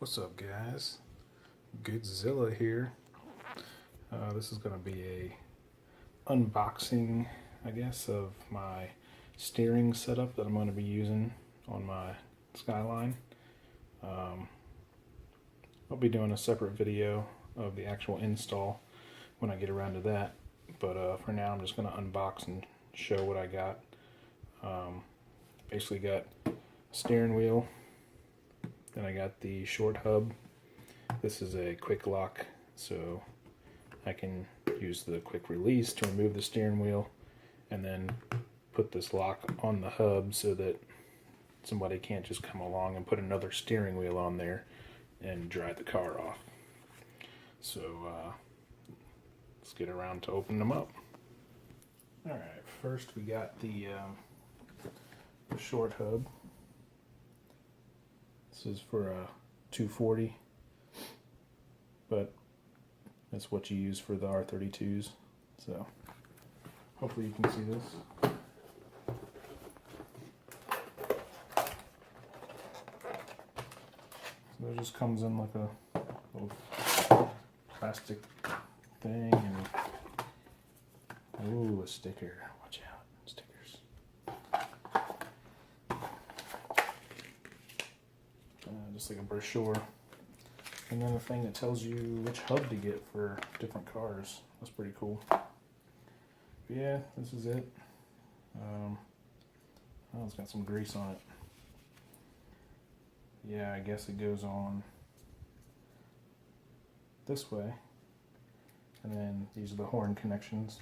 What's up, guys? Goodzilla here. This is going to be a unboxing, I guess, of my steering setup that I'm going to be using on my Skyline. I'll be doing a separate video of the actual install when I get around to that, but for now I'm just going to unbox and show what I got. Basically got a steering wheel. Then I got the short hub. This is a quick lock, so I can use the quick release to remove the steering wheel and then put this lock on the hub so that somebody can't just come along and put another steering wheel on there and drive the car off. So let's get around to opening them up. Alright, first we got the short hub. This is for a 240, but that's what you use for the R32s, so hopefully you can see this. So it just comes in like a little plastic thing, and ooh, a sticker. Watch out, stickers. Just like a brochure, and then a thing that tells you which hub to get for different cars. That's pretty cool. But yeah, this is it. Oh, it's got some grease on it. Yeah, I guess it goes on this way, and then these are the horn connections.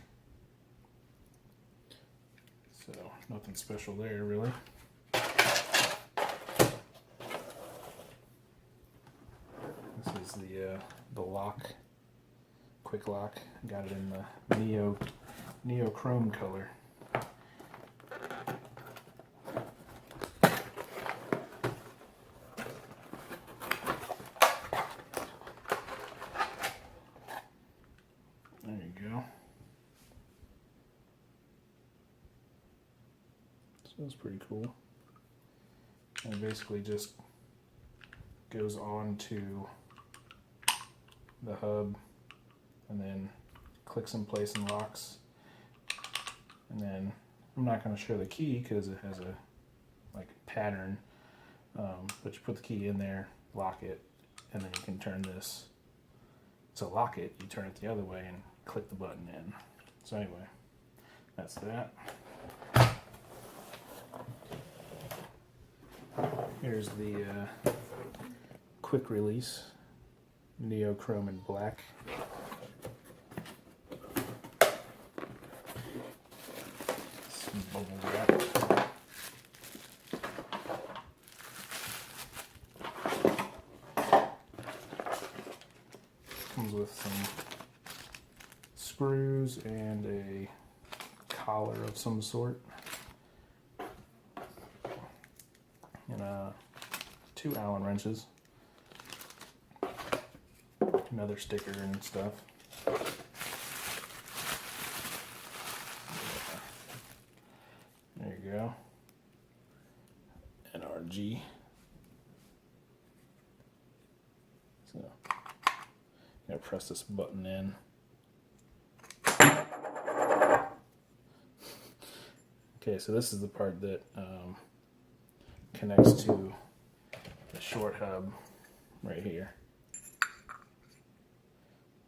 So nothing special there, really. This is the lock, quick lock. Got it in the neo chrome color. There you go. So that's pretty cool. And it basically just goes on to the hub and then clicks in place and locks. And then I'm not going to show the key because it has a pattern, but you put the key in there, lock it, and then you can turn this to lock it. You turn it the other way and click the button in. So anyway, that's that. Here's the quick release, neo chrome and black. Some bubble wrap. Comes with some screws and a collar of some sort, and 2 Allen wrenches. Another sticker and stuff. There you go. NRG. So, I'm gonna press this button in. Okay, so this is the part that connects to the short hub right here.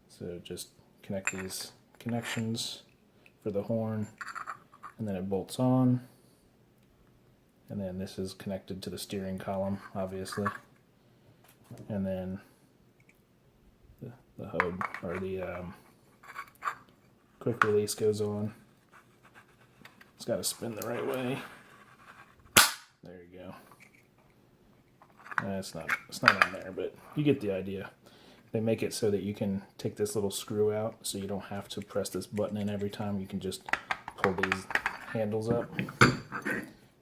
So just connect these connections for the horn, and then it bolts on, and then this is connected to the steering column, obviously, and then the hub, or the quick release goes on. It's got to spin the right way. There you go. It's not on there, but you get the idea. They make it so that you can take this little screw out, so you don't have to press this button in every time. You can just pull these handles up.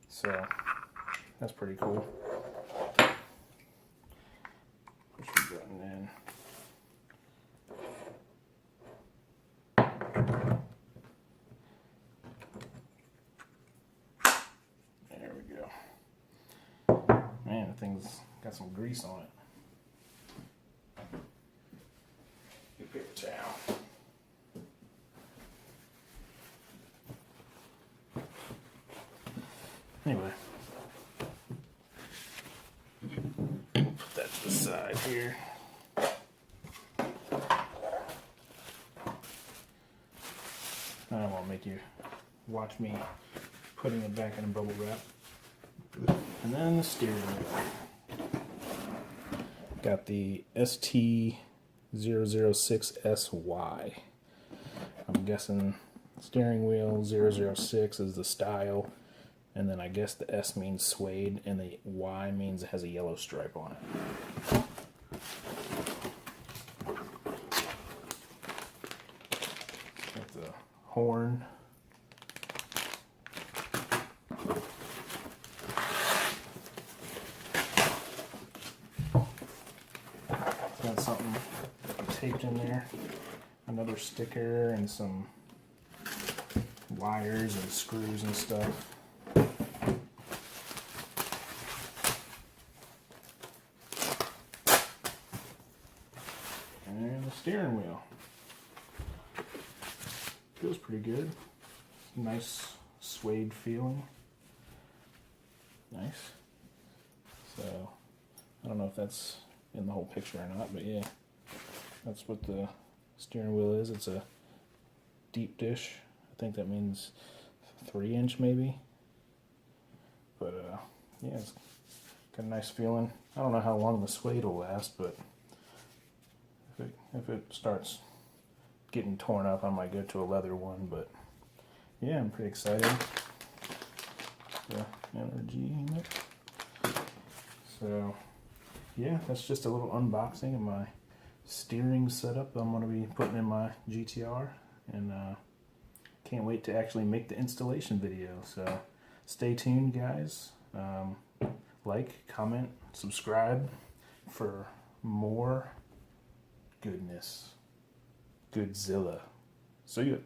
So that's pretty cool. Push the button in. There we go. Man, the thing's got some grease on it. Put that to the side here. I don't want to make you watch me putting it back in a bubble wrap. And then the steering wheel. Got the ST006SY. I'm guessing steering wheel 006 is the style, and then I guess the S means suede, and the Y means it has a yellow stripe on it. Got the horn. Got something taped in there, another sticker and some wires and screws and stuff. And the steering wheel. Feels pretty good. Nice suede feeling. Nice. So, I don't know if that's in the whole picture or not, but yeah, that's what the steering wheel is. It's a deep dish. I think that means 3-inch maybe, but yeah, it's got a nice feeling. I don't know how long the suede will last, but if it starts getting torn up, I might go to a leather one. But yeah, I'm pretty excited. The NRG in it. So yeah, that's just a little unboxing of my steering setup I'm going to be putting in my GTR, and can't wait to actually make the installation video. So stay tuned, guys. Like, comment, subscribe for more goodness. Goodzilla. See ya.